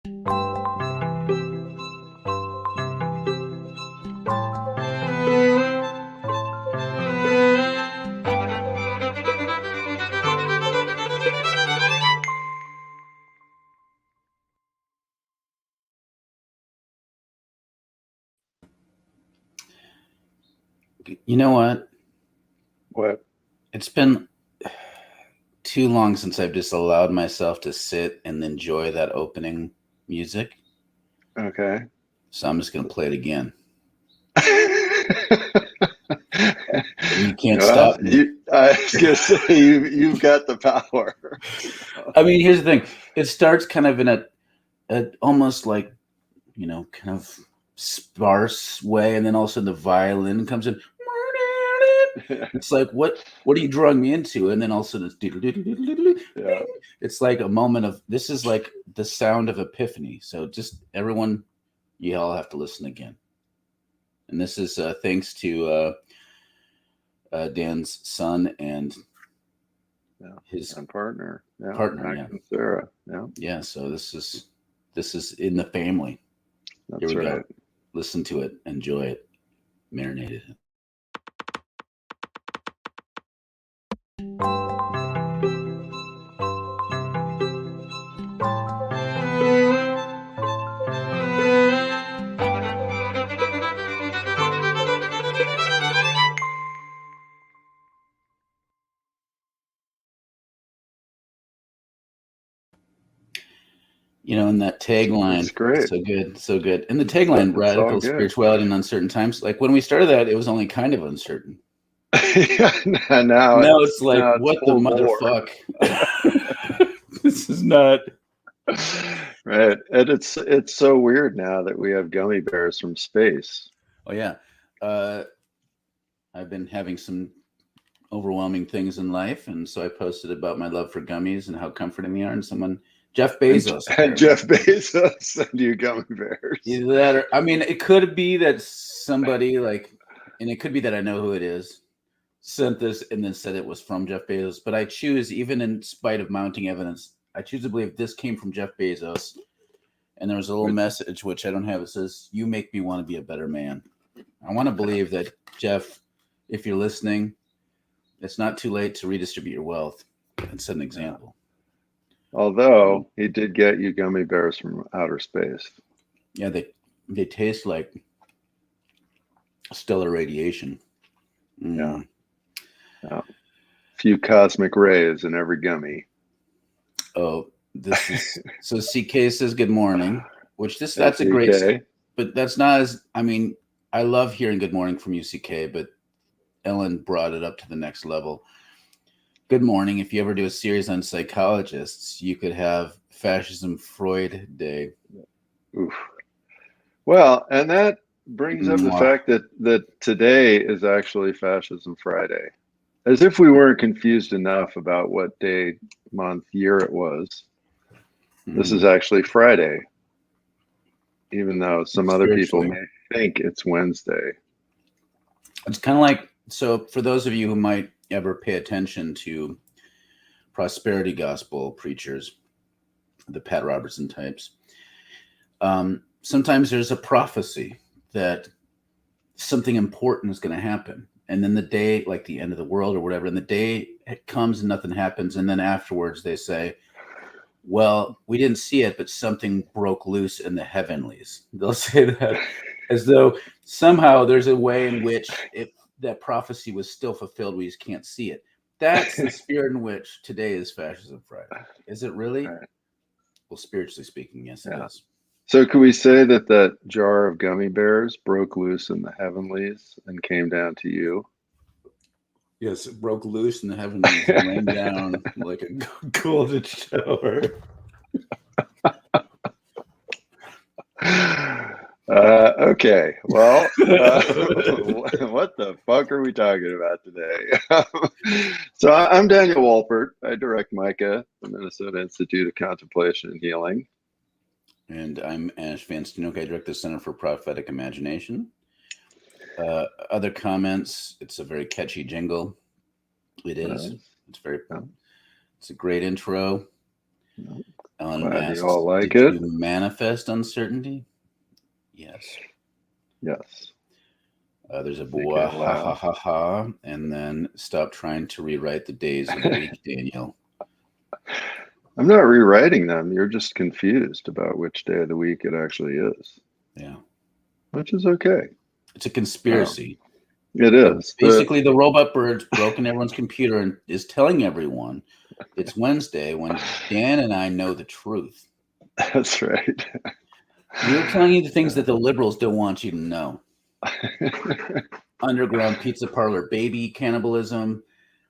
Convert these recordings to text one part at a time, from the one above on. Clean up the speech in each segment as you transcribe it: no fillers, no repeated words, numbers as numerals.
You know what? What? It's been too long since I've just allowed myself to sit and enjoy that opening music. Okay. So I'm just going to play it again. And you can't Well, stop me. I was gonna say you've got the power. I mean, here's the thing. It starts kind of in a almost like, kind of sparse way, and then also the violin comes in. It's like, what are you drawing me into? And then also this, Yeah. it's like a moment of, this is like the sound of epiphany. So just everyone, you all have to listen again. And this is thanks to Dan's son and his partner. Yeah. partner. Max Yeah. and Sarah. Yeah. Yeah. So this is in the family. That's Here we right. go. Listen to it. Enjoy it. Marinate it. And that tagline, It's great. so good, so good. And the tagline, radical spirituality in uncertain times. Like when we started that, it was only kind of uncertain. now it's like, now what the motherfuck? This is not right. And it's so weird now that we have gummy bears from space. Oh yeah. I've been having some overwhelming things in life, and so I posted about my love for gummies and how comforting they are. And Jeff Bezos, and Jeff Bezos sent you gummy bears. Either that, or I mean, it could be that somebody and it could be that I know who it is, sent this and then said it was from Jeff Bezos. But I choose, even in spite of mounting evidence, I choose to believe this came from Jeff Bezos. And there was a little message, which I don't have. It says, "You make me want to be a better man." I want to believe that, Jeff, if you're listening, it's not too late to redistribute your wealth and set an example. Although he did get you gummy bears from outer space. Yeah, they taste like stellar radiation. Yeah. A few cosmic rays in every gummy. Oh, this is so CK says good morning, which that's a great, but that's not as, I mean, I love hearing good morning from you, CK, but Ellen brought it up to the next level. Good morning. If you ever do a series on psychologists, you could have Fascism Freud Day. Oof. Well, and that brings up the fact that today is actually Fascism Friday. As if we weren't confused enough about what day, month, year it was. This is actually Friday, even though some other people may think it's Wednesday. It's kind of like, so for those of you who might ever pay attention to prosperity gospel preachers, the Pat Robertson types, sometimes there's a prophecy that something important is going to happen. And then the day, like the end of the world or whatever, and the day comes and nothing happens. And then afterwards they say, well, we didn't see it, but something broke loose in the heavenlies. They'll say that as though somehow there's a way in which if that prophecy was still fulfilled, we just can't see it. That's the spirit in which today is Fascism Friday. Is it really? Right. Well, spiritually speaking, yes, it is. So could we say that jar of gummy bears broke loose in the heavenlies and came down to you? Yes, it broke loose in the heavenlies and rained down like a golden shower. Okay, well, what the fuck are we talking about today? So I'm Daniel Walpert. I direct MICA, the Minnesota Institute of Contemplation and Healing. And I'm Ash Van Stenook. I direct the Center for Prophetic Imagination. Other comments, it's a very catchy jingle. It is. It's very, it's a great intro. Glad you asks, all like did it. you manifest uncertainty? Yes. Yes. There's a Make boy, it ha ha laugh. ha ha, and then stop trying to rewrite the days of the week, Daniel. I'm not rewriting them. You're just confused about which day of the week it actually is. Yeah. Which is okay. It's a conspiracy. It is. Basically, the robot bird's broken everyone's computer and is telling everyone it's Wednesday when Dan and I know the truth. That's right. We're telling you the things that the liberals don't want you to know. Underground pizza parlor baby cannibalism,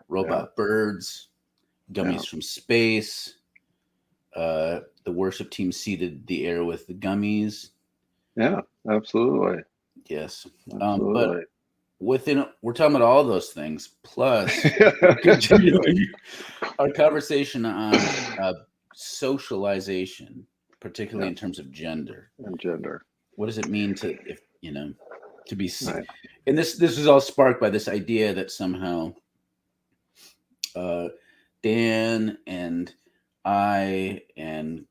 robot birds, gummies from space. The worship team seeded the air with the gummies. Yeah, absolutely. Yes. Absolutely. But we're talking about all those things, plus continuing our conversation on socialization, particularly in terms of gender and gender. What does it mean to be right. And this is all sparked by this idea that somehow Dan and I and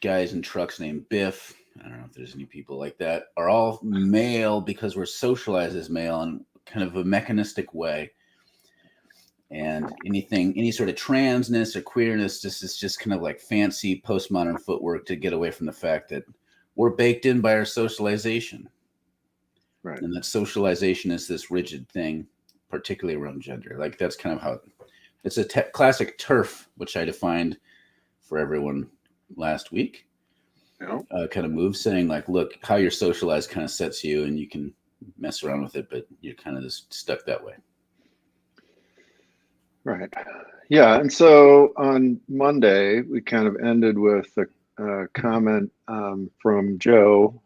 guys in trucks named Biff, I don't know if there's any people like that, are all male because we're socialized as male in kind of a mechanistic way. And any sort of transness or queerness is just kind of like fancy postmodern footwork to get away from the fact that we're baked in by our socialization. Right. And that socialization is this rigid thing, particularly around gender. Like that's kind of how it's a classic turf, which I defined for everyone last week. Kind of move saying like, look, how you're socialized kind of sets you and you can mess around with it, but you're kind of just stuck that way. Right. Yeah. And so on Monday, we kind of ended with a comment from Joe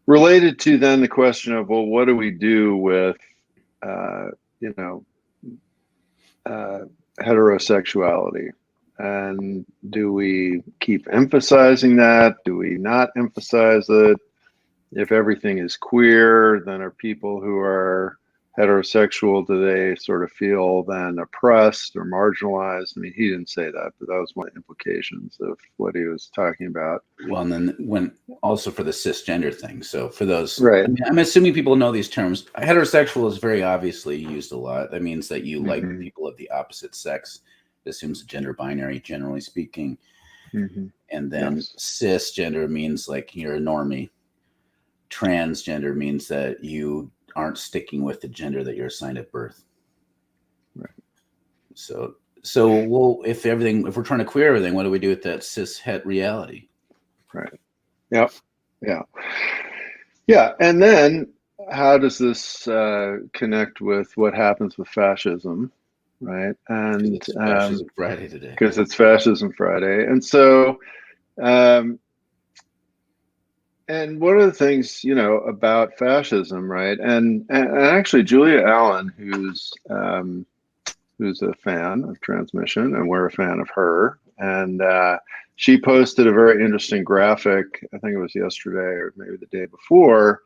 related to then the question of, well, what do we do with, heterosexuality? And do we keep emphasizing that? Do we not emphasize it? If everything is queer, then are people who are heterosexual, do they sort of feel then oppressed or marginalized? I mean, he didn't say that, but that was one of the implications of what he was talking about. Well, and then when also for the cisgender thing. So for those, right. I mean, I'm assuming people know these terms. Heterosexual is very obviously used a lot. That means that you like people of the opposite sex. It assumes a gender binary, generally speaking. And then cisgender means like you're a normie. Transgender means that you aren't sticking with the gender that you're assigned at birth. Right. So well, if we're trying to queer everything, what do we do with that cis het reality? Right. Yep. Yeah. Yeah. And then how does this connect with what happens with fascism? Right. And it's Fascism Friday today. Because it's Fascism Friday. And so and one of the things, about fascism, right? And actually Julia Allen, who's a fan of Transmission, and we're a fan of her. And she posted a very interesting graphic, I think it was yesterday or maybe the day before,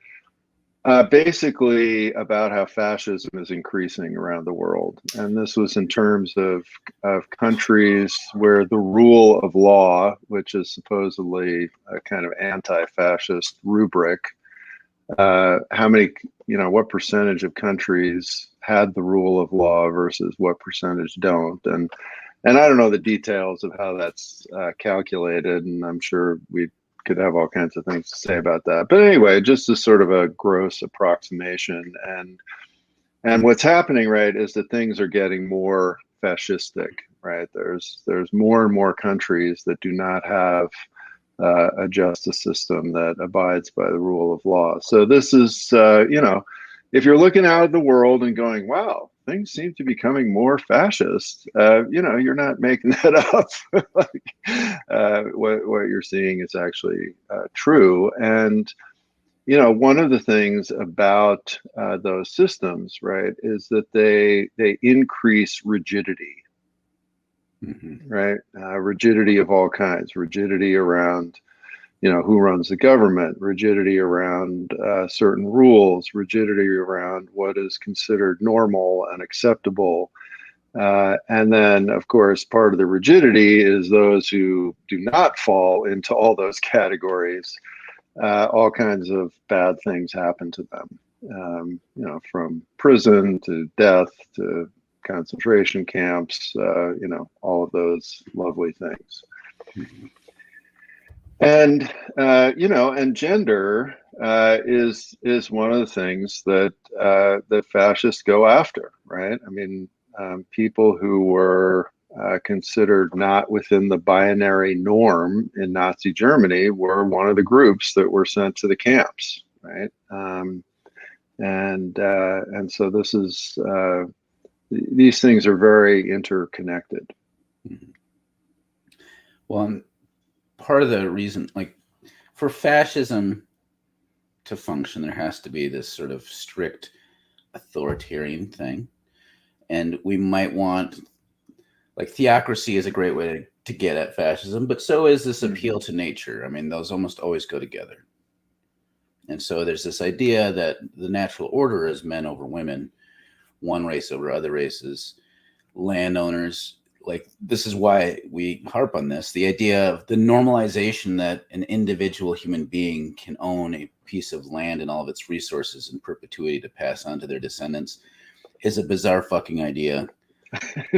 basically about how fascism is increasing around the world. And this was in terms of countries where the rule of law, which is supposedly a kind of anti-fascist rubric, how many, what percentage of countries had the rule of law versus what percentage don't. And I don't know the details of how that's calculated, and I'm sure we could have all kinds of things to say about that. But anyway, just as sort of a gross approximation. And what's happening, right, is that things are getting more fascistic, right? There's more and more countries that do not have a justice system that abides by the rule of law. So this is, if you're looking out at the world and going, wow, things seem to be becoming more fascist, you're not making that up. What you're seeing is actually true. And, one of the things about those systems, right, is that they increase rigidity. Right? Rigidity of all kinds, rigidity around, who runs the government, rigidity around certain rules, rigidity around what is considered normal and acceptable. And then, of course, part of the rigidity is those who do not fall into all those categories. All kinds of bad things happen to them, from prison to death to concentration camps, all of those lovely things. Mm-hmm. And and gender is one of the things that that fascists go after, right? I mean, people who were considered not within the binary norm in Nazi Germany were one of the groups that were sent to the camps, right? And so this is these things are very interconnected. Mm-hmm. Well, part of the reason, like, for fascism to function, there has to be this sort of strict authoritarian thing. And we might want, like, theocracy is a great way to get at fascism, but so is this appeal to nature. I mean, those almost always go together. And so there's this idea that the natural order is men over women, one race over other races, landowners. Like, this is why we harp on this. The idea of the normalization that an individual human being can own a piece of land and all of its resources in perpetuity to pass on to their descendants is a bizarre fucking idea.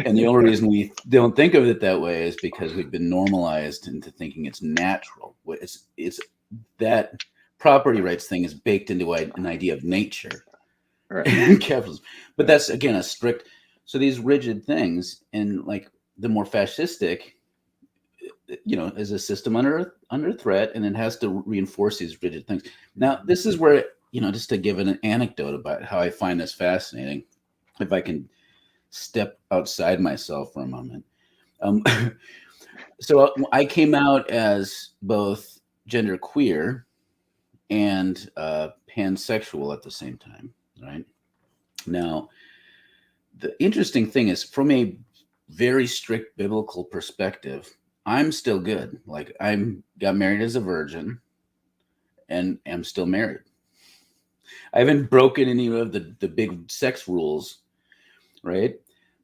And the only reason we don't think of it that way is because we've been normalized into thinking it's natural. It's that property rights thing is baked into an idea of nature, right? Capitalism. But that's, again, a strict. So these rigid things, and like the more fascistic, is a system under threat, and it has to reinforce these rigid things. Now, this is where, just to give an anecdote about how I find this fascinating, if I can step outside myself for a moment. So I came out as both genderqueer and pansexual at the same time, right? Now, the interesting thing is, from a very strict biblical perspective, I'm still good. Like, got married as a virgin and am still married. I haven't broken any of the big sex rules, right?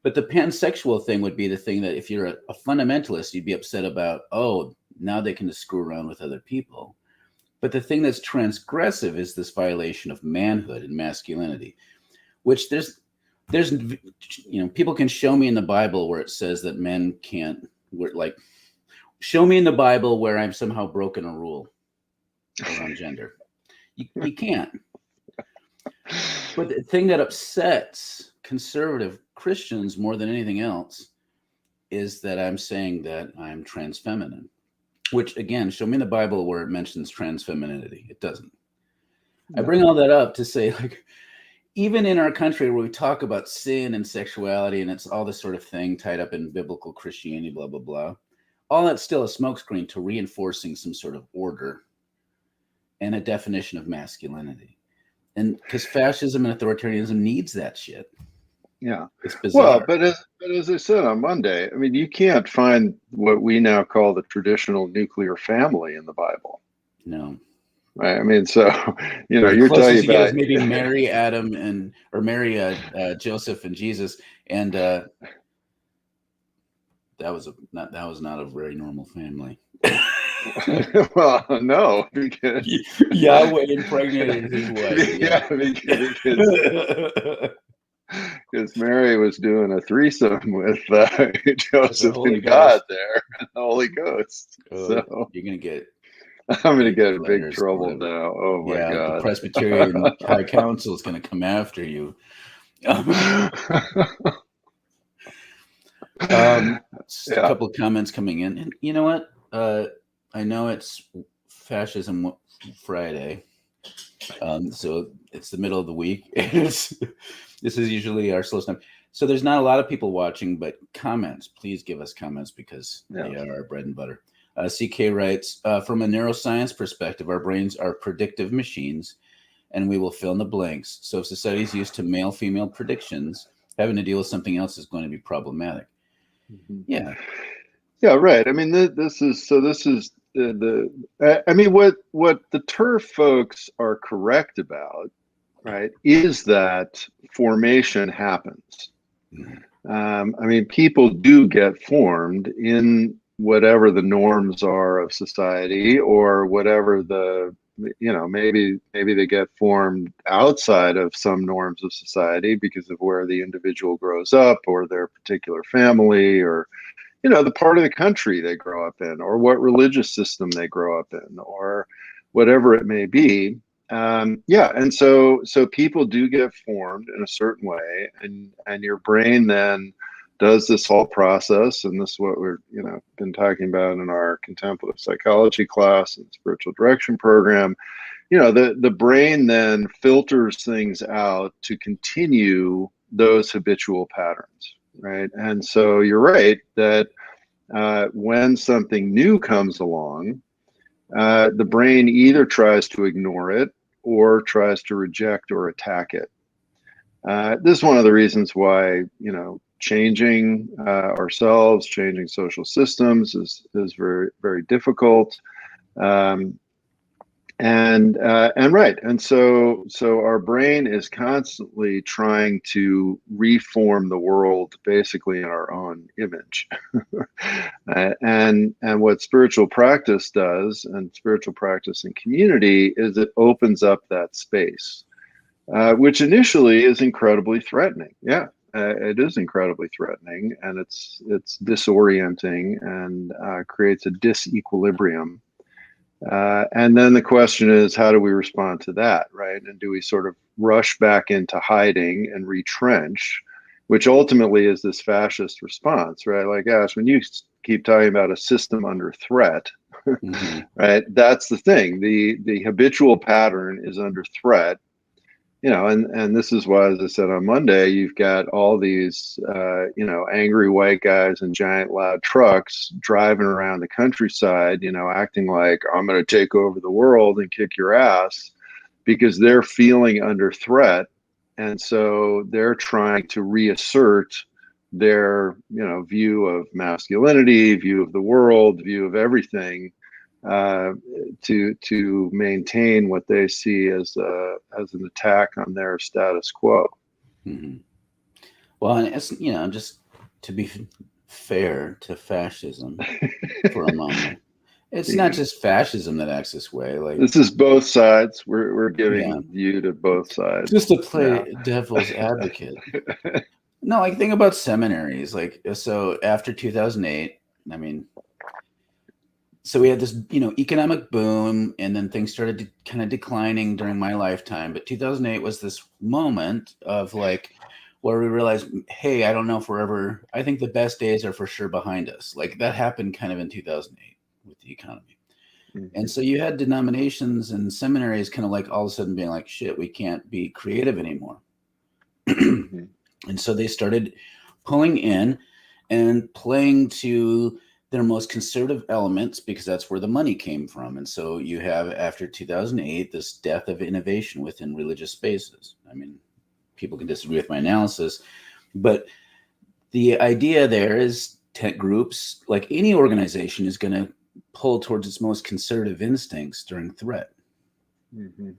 But the pansexual thing would be the thing that if you're a fundamentalist, you'd be upset about, oh, now they can just screw around with other people. But the thing that's transgressive is this violation of manhood and masculinity, which there's people can show me in the Bible where it says that men can't, like, show me in the Bible where I've somehow broken a rule around gender. You can't. But the thing that upsets conservative Christians more than anything else is that I'm saying that I'm trans feminine, which, again, show me in the Bible where it mentions trans femininity. It doesn't. No. I bring all that up to say, like, even in our country where we talk about sin and sexuality and it's all this sort of thing tied up in biblical Christianity, blah, blah, blah, all that's still a smokescreen to reinforcing some sort of order and a definition of masculinity. And because fascism and authoritarianism needs that shit. Yeah. It's bizarre. Well, but as I said on Monday, I mean, you can't find what we now call the traditional nuclear family in the Bible. No. Right. I mean, so, you're talking about maybe Mary, Adam, or Mary, Joseph, and Jesus, and that was not a very normal family. Well, no, because Yahweh impregnated his wife. Yeah, because Mary was doing a threesome with Joseph and God there, and the Holy Ghost. So you're gonna get. I'm going to get in big trouble now. Oh my God. The Presbyterian High Council is going to come after you. A couple of comments coming in. And you know what? I know it's Fascism Friday. So it's the middle of the week. This is usually our slowest time. So there's not a lot of people watching, but comments. Please give us comments because they are our bread and butter. CK writes, from a neuroscience perspective, our brains are predictive machines, and we will fill in the blanks. So if society is used to male-female predictions, having to deal with something else is going to be problematic. Mm-hmm. Yeah. Yeah, right. I mean, this is I mean, what the TERF folks are correct about, right, is that formation happens. Mhm. I mean, people do get formed in whatever the norms are of society, or whatever maybe they get formed outside of some norms of society because of where the individual grows up, or their particular family, or the part of the country they grow up in, or what religious system they grow up in, or whatever it may be. Yeah, and so people do get formed in a certain way, and your brain then does this whole process, and this is what we're been talking about in our contemplative psychology class and spiritual direction program. The brain then filters things out to continue those habitual patterns, right? And so you're right that when something new comes along, the brain either tries to ignore it or tries to reject or attack it. This is one of the reasons why changing ourselves, changing social systems is very, very difficult. Um, and right, and so our brain is constantly trying to reform the world basically in our own image. And what spiritual practice does, and spiritual practice in community, is it opens up that space, which initially is incredibly threatening. Yeah, it is incredibly threatening, and it's disorienting, and creates a disequilibrium. And then the question is, how do we respond to that, right? And do we sort of rush back into hiding and retrench, which ultimately is this fascist response, right? Like, gosh, when you keep talking about a system under threat, Mm-hmm. right? That's the thing. The habitual pattern is under threat. And this is why, as I said on Monday, you've got all these, angry white guys in giant loud trucks driving around the countryside, acting like, I'm going to take over the world and kick your ass, because they're feeling under threat. And so they're trying to reassert their, view of masculinity, view of the world, view of everything, uh, to maintain what they see as an attack on their status quo. Mm-hmm. Well, and it's, just to be fair to fascism for a moment, it's not just fascism that acts this way. Like, This is both sides. We're yeah, giving view to both sides. just to Yeah. play devil's advocate. No, like, think about seminaries. Like, so after 2008, I mean, so we had this, economic boom, and then things started kind of declining during my lifetime. But 2008 was this moment of like, where we realized, hey, I don't know if we're ever, I think the best days are for sure behind us. Like, that happened kind of in 2008 with the economy. And so you had denominations and seminaries kind of like all of a sudden being like, shit, we can't be creative anymore. Mm-hmm. And so they started pulling in and playing to their most conservative elements, because that's where the money came from. And so you have, after 2008, this death of innovation within religious spaces. I mean, people can disagree with my analysis, but the idea there is tech groups, like any organization, is going to pull towards its most conservative instincts during threat. Mm-hmm.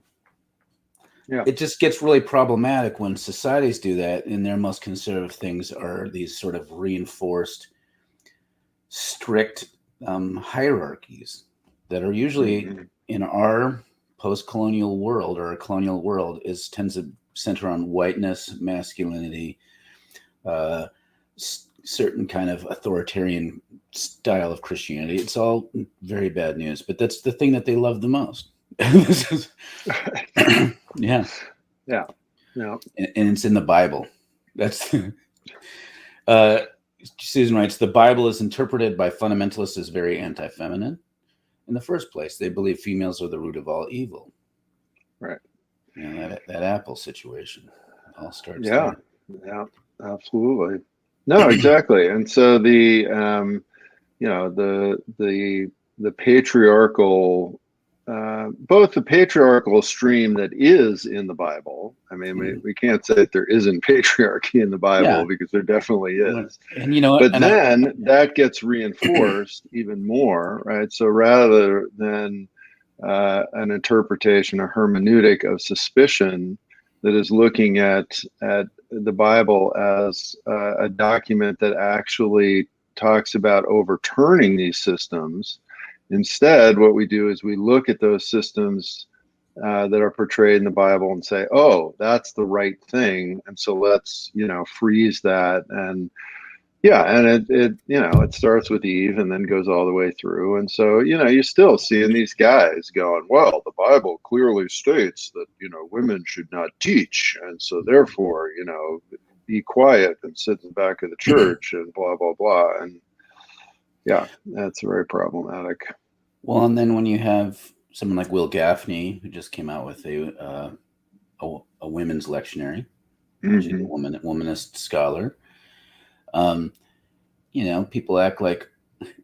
Yeah. It just gets really problematic when societies do that, and their most conservative things are these sort of reinforced, strict hierarchies that are usually in our post-colonial world, or a colonial world, tends to center on whiteness, masculinity, certain kind of authoritarian style of Christianity. It's all very bad news, but that's the thing that they love the most. This is, yeah. Yeah. Yeah. And it's in the Bible. That's Susan writes, the Bible is interpreted by fundamentalists as very anti-feminine. In the first place, they believe females are the root of all evil. Right. That Apple situation all starts Yeah. there. Yeah. Absolutely. No, exactly. And so the patriarchal, both the patriarchal stream that is in the Bible. I mean, we can't say that there isn't patriarchy in the Bible, because there definitely is. And but then that gets reinforced even more, right? So rather than an interpretation, a hermeneutic of suspicion that is looking at the Bible as a document that actually talks about overturning these systems. Instead, what we do is we look at those systems that are portrayed in the Bible and say, oh, that's the right thing. And so let's, freeze that. And yeah, and it starts with Eve and then goes all the way through. And so, you're still seeing these guys going, well, the Bible clearly states that, women should not teach. And so therefore, be quiet and sit in the back of the church and blah, blah, blah. And yeah, that's very problematic. Well, and then when you have someone like Will Gaffney, who just came out with a women's lectionary, she's a womanist scholar. People act like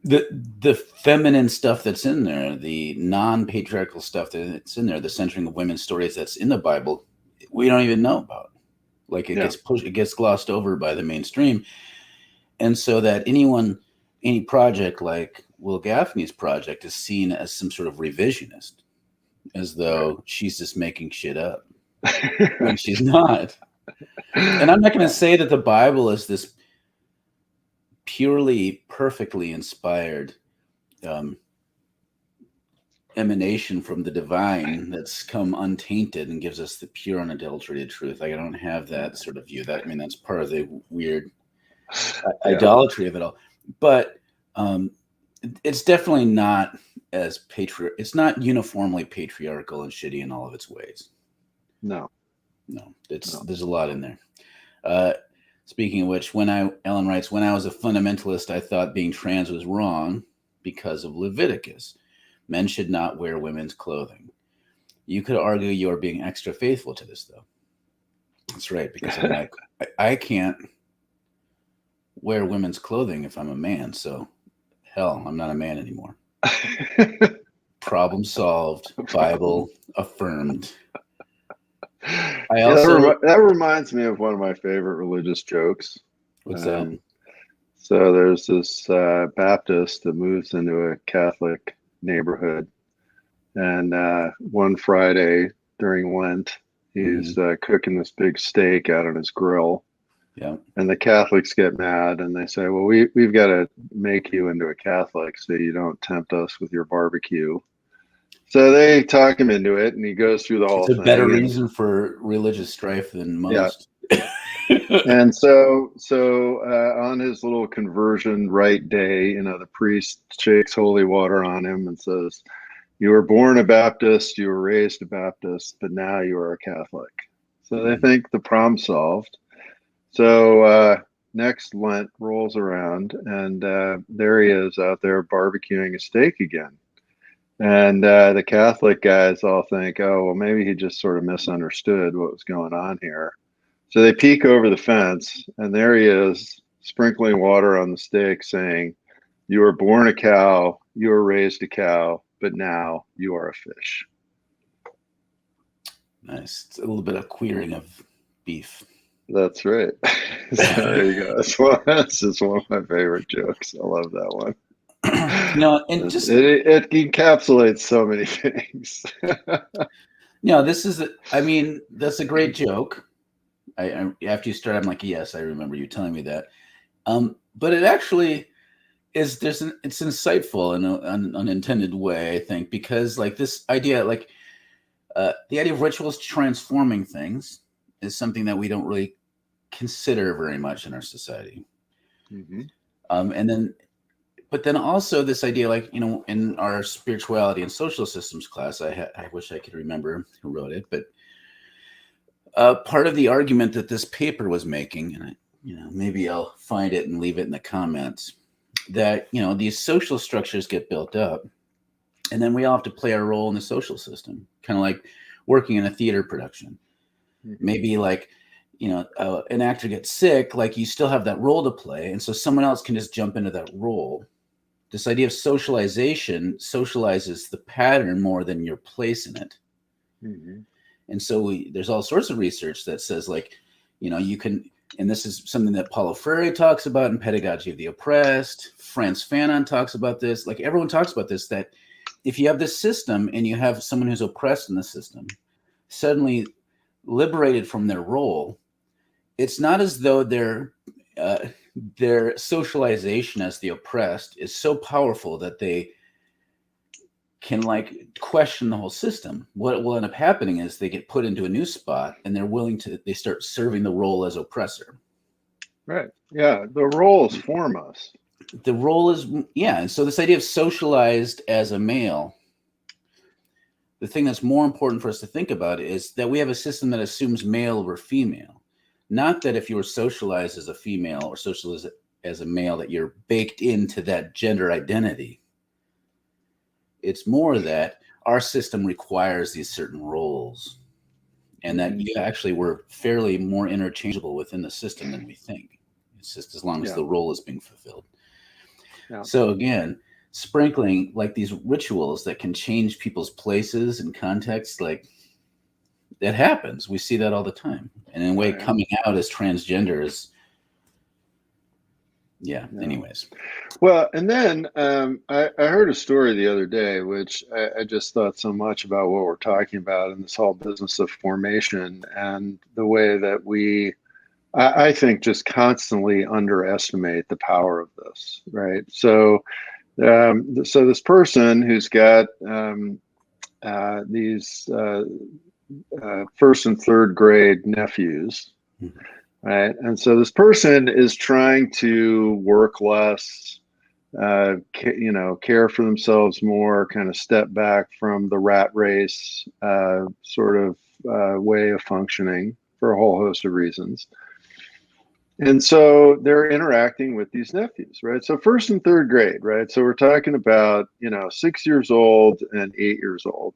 the feminine stuff that's in there, the non-patriarchal stuff that's in there, the centering of women's stories that's in the Bible, we don't even know about. Like it gets glossed over by the mainstream. And so that any project like Will Gaffney's project is seen as some sort of revisionist, as though she's just making shit up when she's not. And I'm not going to say that the Bible is this purely, perfectly inspired emanation from the divine that's come untainted and gives us the pure, unadulterated truth. Like, I don't have that sort of view. That's part of the weird idolatry of it all. But it's definitely not as it's not uniformly patriarchal and shitty in all of its ways. No. There's a lot in there. Speaking of which, Ellen writes, when I was a fundamentalist, I thought being trans was wrong because of Leviticus. Men should not wear women's clothing. You could argue you're being extra faithful to this, though. That's right, because I'm like, I can't wear women's clothing if I'm a man, so hell, I'm not a man anymore. Problem solved. Bible affirmed. That reminds me of one of my favorite religious jokes. What's that? So there's this Baptist that moves into a Catholic neighborhood, and one Friday during Lent, he's cooking this big steak out on his grill. Yeah. And the Catholics get mad and they say, well, we've got to make you into a Catholic so you don't tempt us with your barbecue. So they talk him into it, and he goes through the whole thing. It's a better reason for religious strife than most. Yeah. And so on his little conversion rite day, the priest shakes holy water on him and says, you were born a Baptist, you were raised a Baptist, but now you are a Catholic. So they think the problem's solved. So next Lent rolls around, and there he is out there barbecuing a steak again. And the Catholic guys all think, oh, well, maybe he just sort of misunderstood what was going on here. So they peek over the fence, and there he is, sprinkling water on the steak, saying, you were born a cow, you were raised a cow, but now you are a fish. Nice. It's a little bit of queering of beef. That's right. So there you go. That's just one of my favorite jokes. I love that one. And just it encapsulates so many things. That's a great joke. I after you start, I'm like, yes, I remember you telling me that. But it actually is it's insightful in an unintended way, I think, because like this idea, the idea of rituals transforming things is something that we don't really consider very much in our society. Mm-hmm. But then also this idea, in our spirituality and social systems class, I wish I could remember who wrote it, but part of the argument that this paper was making, and maybe I'll find it and leave it in the comments, that these social structures get built up, and then we all have to play our role in the social system, kind of like working in a theater production. Mm-hmm. Maybe an actor gets sick, you still have that role to play, and so someone else can just jump into that role. This idea of socialization socializes the pattern more than your place in it. Mm-hmm. And so there's all sorts of research that says you can, and this is something that Paulo Freire talks about in Pedagogy of the Oppressed. Frantz Fanon talks about this. Everyone talks about this, that if you have this system and you have someone who's oppressed in the system, suddenly liberated from their role, it's not as though their socialization as the oppressed is so powerful that they can like question the whole system. What will end up happening is they get put into a new spot and they start serving the role as oppressor. Right. Yeah. The roles form us. The role is, yeah. And so this idea of socialized as a male, the thing that's more important for us to think about is that we have a system that assumes male over female. Not that if you were socialized as a female or socialized as a male, that you're baked into that gender identity. It's more that our system requires these certain roles, and that you actually were fairly more interchangeable within the system than we think. It's just as long as the role is being fulfilled. Yeah. So again, sprinkling like these rituals that can change people's places and contexts, like that happens. We see that all the time. And in a way, coming out as transgender is, anyways. Well, and then I heard a story the other day, which I just thought so much about what we're talking about in this whole business of formation and the way that I think, just constantly underestimate the power of this, right? So this person who's got these first and third grade nephews, right? And so this person is trying to work less, care for themselves more, kind of step back from the rat race sort of way of functioning for a whole host of reasons. And so they're interacting with these nephews, right? So first and third grade, right? So we're talking about, 6 years old and 8 years old.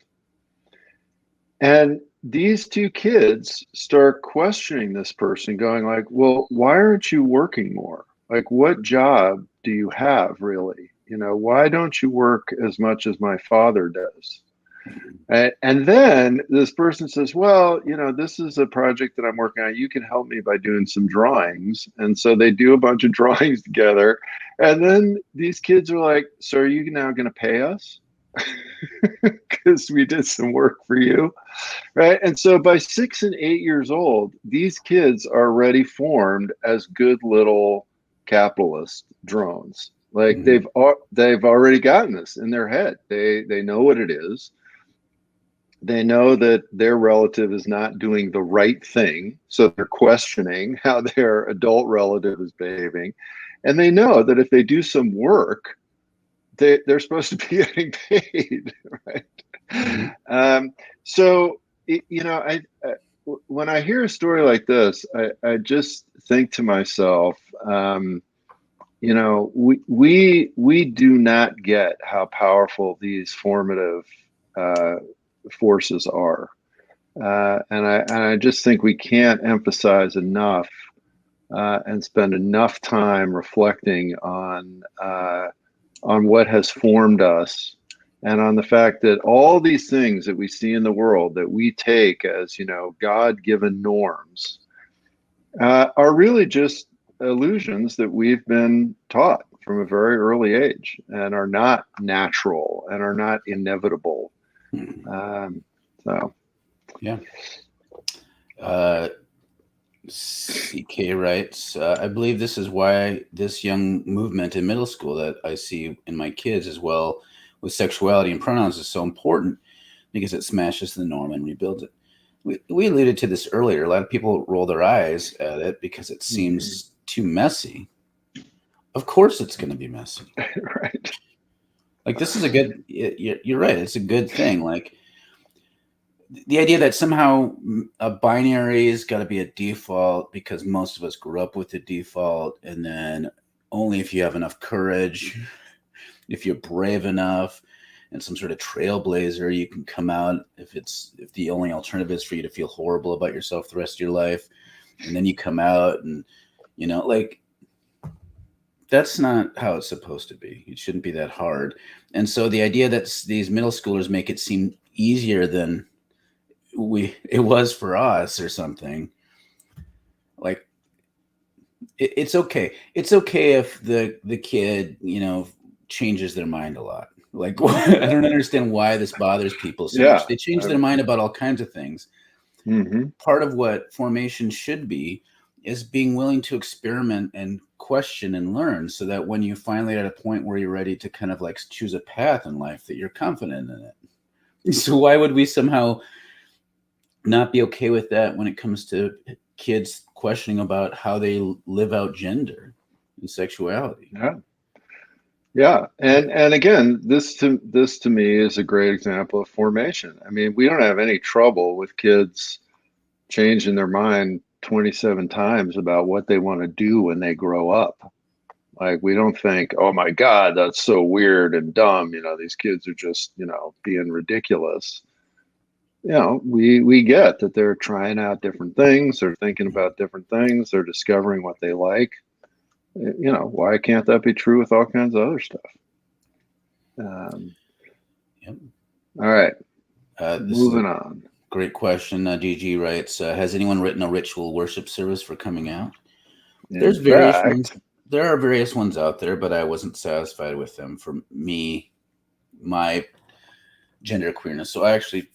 And these two kids start questioning this person, going like, well, why aren't you working more? Like, what job do you have really? Why don't you work as much as my father does? And then this person says, well, this is a project that I'm working on. You can help me by doing some drawings. And so they do a bunch of drawings together. And then these kids are like, so are you now going to pay us? Because we did some work for you, right? And so by 6 and 8 years old, these kids are already formed as good little capitalist drones. Like they've already gotten this in their head. They know what it is. They know that their relative is not doing the right thing, so they're questioning how their adult relative is behaving, and they know that if they do some work, they're supposed to be getting paid, right? So when I hear a story like this, I just think to myself, we do not get how powerful these formative forces are, and I just think we can't emphasize enough and spend enough time reflecting on what has formed us, and on the fact that all these things that we see in the world that we take as God-given norms are really just illusions that we've been taught from a very early age, and are not natural and are not inevitable. CK writes, I believe this is why this young movement in middle school that I see in my kids as well with sexuality and pronouns is so important, because it smashes the norm and rebuilds it. We alluded to this earlier. A lot of people roll their eyes at it because it seems too messy. Of course it's going to be messy. Right. Like, this is a good, you're right. It's a good thing. Like, the idea that somehow a binary has got to be a default because most of us grew up with the default, and then only if you have enough courage, if you're brave enough and some sort of trailblazer, you can come out. If the only alternative is for you to feel horrible about yourself the rest of your life, and then you come out, and like, that's not how it's supposed to be. It shouldn't be that hard. And so the idea that these middle schoolers make it seem easier than it was for us or something, like, it's okay. It's okay if the kid, changes their mind a lot. Like, I don't understand why this bothers people so much. They change their mind about all kinds of things. Part of what formation should be is being willing to experiment and question and learn, so that when you finally at a point where you're ready to kind of like choose a path in life, that you're confident in it. So why would we somehow not be okay with that when it comes to kids questioning about how they live out gender and sexuality? Yeah, and again, this to me is a great example of formation. I mean, we don't have any trouble with kids changing their mind 27 times about what they want to do when they grow up. Like, we don't think, oh my God, that's so weird and dumb. These kids are just, being ridiculous. We get that they're trying out different things, they're thinking about different things, they're discovering what they like. Why can't that be true with all kinds of other stuff? Yep. All right. Moving on. Great question. DG writes, has anyone written a ritual worship service for coming out? There's various ones. There are various ones out there, but I wasn't satisfied with them for me, my gender queerness. So I actually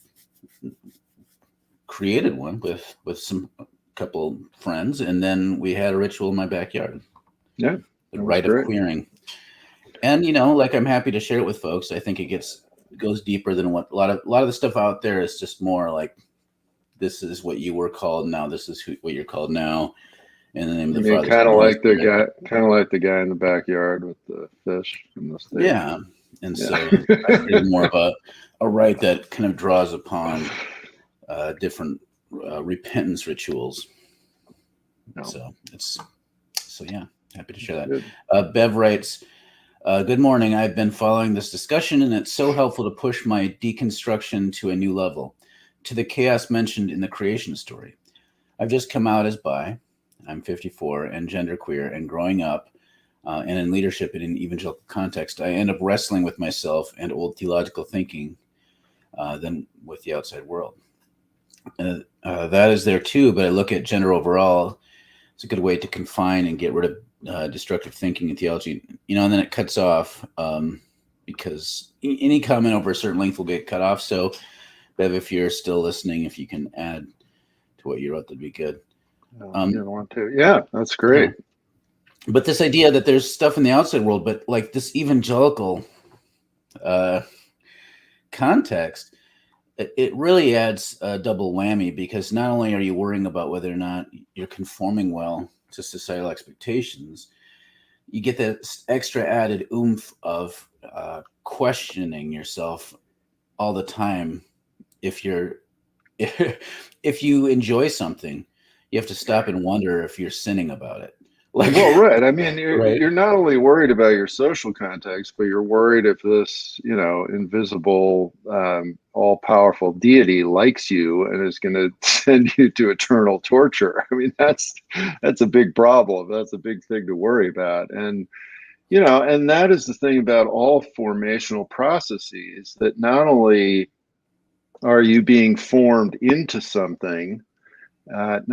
created one with some couple friends, and then we had a ritual in my backyard. Yeah, the rite of queering. And like, I'm happy to share it with folks. I think it goes deeper than what a lot of the stuff out there is just more like, this is what you were called, now this is what you're called now. In the name of the Father. Kind of like the guy in the backyard with the fish and the steak. Yeah. And so I created more of a rite that kind of draws upon different repentance rituals. No. So yeah, happy to share that. Bev writes, good morning. I've been following this discussion, and it's so helpful to push my deconstruction to a new level, to the chaos mentioned in the creation story. I've just come out as bi. I'm 54 and genderqueer, and growing up and in leadership in an evangelical context, I end up wrestling with myself and old theological thinking than with the outside world. That is there too, but I look at gender overall. It's a good way to confine and get rid of destructive thinking and theology, and then it cuts off because any comment over a certain length will get cut off. So, Bev, if you're still listening, if you can add to what you wrote, that'd be good. You want to? Yeah, that's great. Yeah. But this idea that there's stuff in the outside world, but like this evangelical context, it really adds a double whammy, because not only are you worrying about whether or not you're conforming well to societal expectations, you get that extra added oomph of questioning yourself all the time. If you enjoy something, you have to stop and wonder if you're sinning about it. Well, right. I mean, you're not only worried about your social context, but you're worried if this, invisible, all-powerful deity likes you and is going to send you to eternal torture. I mean, that's a big problem. That's a big thing to worry about. And, and that is the thing about all formational processes, that not only are you being formed into something, but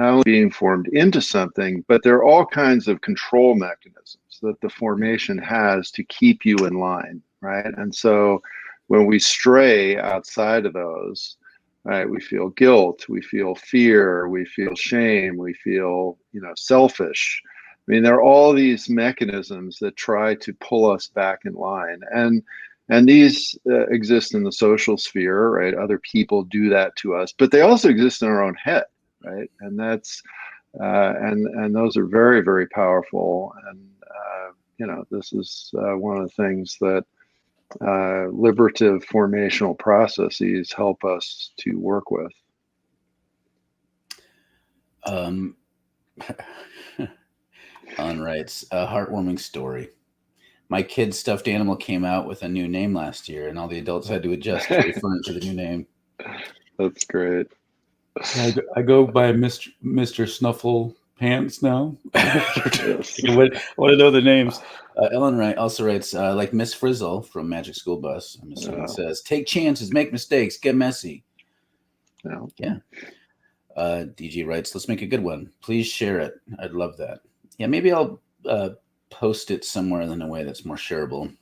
there are all kinds of control mechanisms that the formation has to keep you in line, right? And so when we stray outside of those, right, we feel guilt, we feel fear, we feel shame, we feel, selfish. I mean, there are all these mechanisms that try to pull us back in line. And these exist in the social sphere, right? Other people do that to us, but they also exist in our own head. Right, and that's and those are very, very powerful. And this is one of the things that liberative formational processes help us to work with. On writes, a heartwarming story. My kid's stuffed animal came out with a new name last year, and all the adults had to adjust to referring to the new name. That's great. I go by Mr. Snuffle Pants now. I want to know the names. Ellen also writes, like Miss Frizzle from Magic School Bus, I'm assuming, says, take chances, make mistakes, get messy. Yeah. DG writes, let's make a good one. Please share it. I'd love that. Yeah, maybe I'll post it somewhere in a way that's more shareable.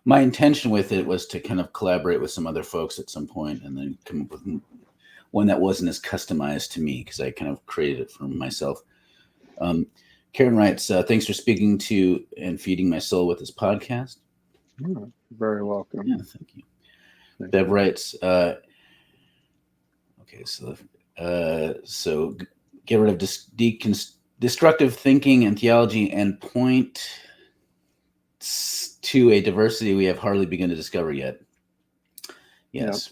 My intention with it was to kind of collaborate with some other folks at some point and then come up with one that wasn't as customized to me, because I kind of created it for myself. Karen writes, thanks for speaking to and feeding my soul with this podcast. You're very welcome. Yeah, thank you. Bev writes, okay, so get rid of destructive thinking and theology and point to a diversity we have hardly begun to discover yet. Yes.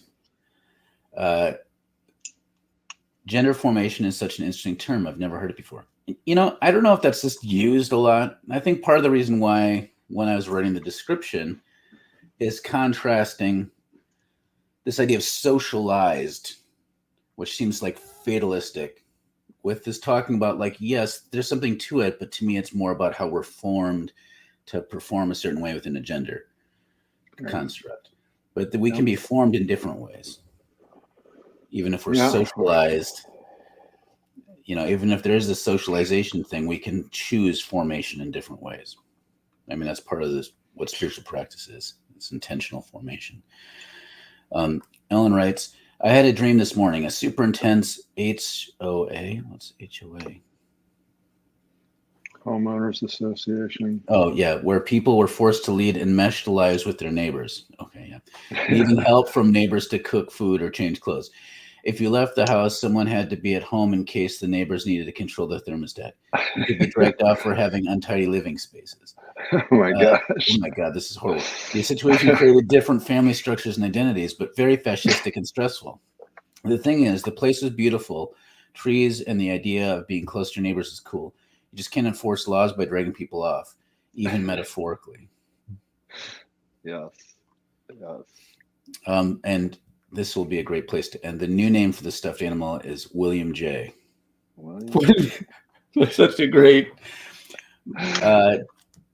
Yep. Gender formation is such an interesting term. I've never heard it before. You know, I don't know if that's just used a lot. I think part of the reason why, when I was writing the description, is contrasting this idea of socialized, which seems like fatalistic, with this talking about, like, yes, there's something to it, but to me, it's more about how we're formed to perform a certain way within a gender construct. But that we can be formed in different ways. Even if we're socialized, you know, even if there is a socialization thing, we can choose formation in different ways. I mean, that's part of this, what spiritual practice is. It's intentional formation. Ellen writes, I had a dream this morning, a super intense HOA. What's HOA? Homeowners Association. Oh, yeah, where people were forced to lead enmeshed lives with their neighbors. Okay, yeah. Needing help from neighbors to cook food or change clothes. If you left the house, someone had to be at home in case the neighbors needed to control the thermostat. You could be dragged off for having untidy living spaces. Oh my gosh. Oh my God, this is horrible. The situation created different family structures and identities, but very fascistic and stressful. The thing is, the place was beautiful. Trees and the idea of being close to your neighbors is cool. You just can't enforce laws by dragging people off, even metaphorically. Yes. And this will be a great place to end. The new name for the stuffed animal is William J. That's such a great.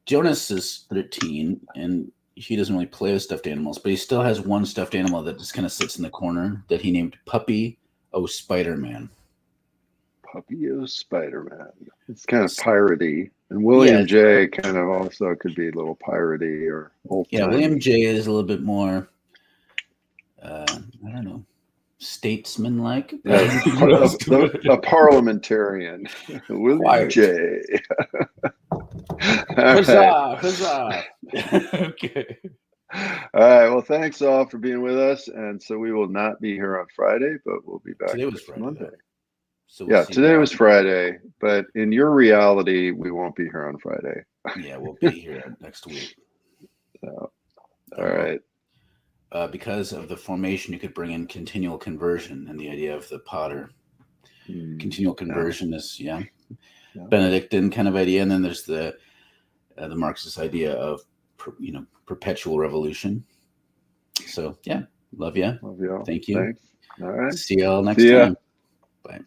Jonas is 13, and he doesn't really play with stuffed animals, but he still has one stuffed animal that just kind of sits in the corner that he named Puppy O Spider-Man. Puppy O Spider-Man. It's kind of piratey. And William J kind of also could be a little piratey or old-timey. Yeah, William J is a little bit more, I don't know, statesman-like. A parliamentarian. William J. Huzzah! Huzzah! Okay. All right. Well, thanks all for being with us. And so we will not be here on Friday, but we'll be back today was Friday, Monday. So we'll today was Friday, but in your reality, we won't be here on Friday. Yeah, we'll be here next week. So, all right. Because of the formation, you could bring in continual conversion and the idea of the potter. Continual conversion is Benedictine kind of idea, and then there's the Marxist idea of perpetual revolution. So love you. Love you all. Thank you. Thanks. All right. See y'all next time. Bye.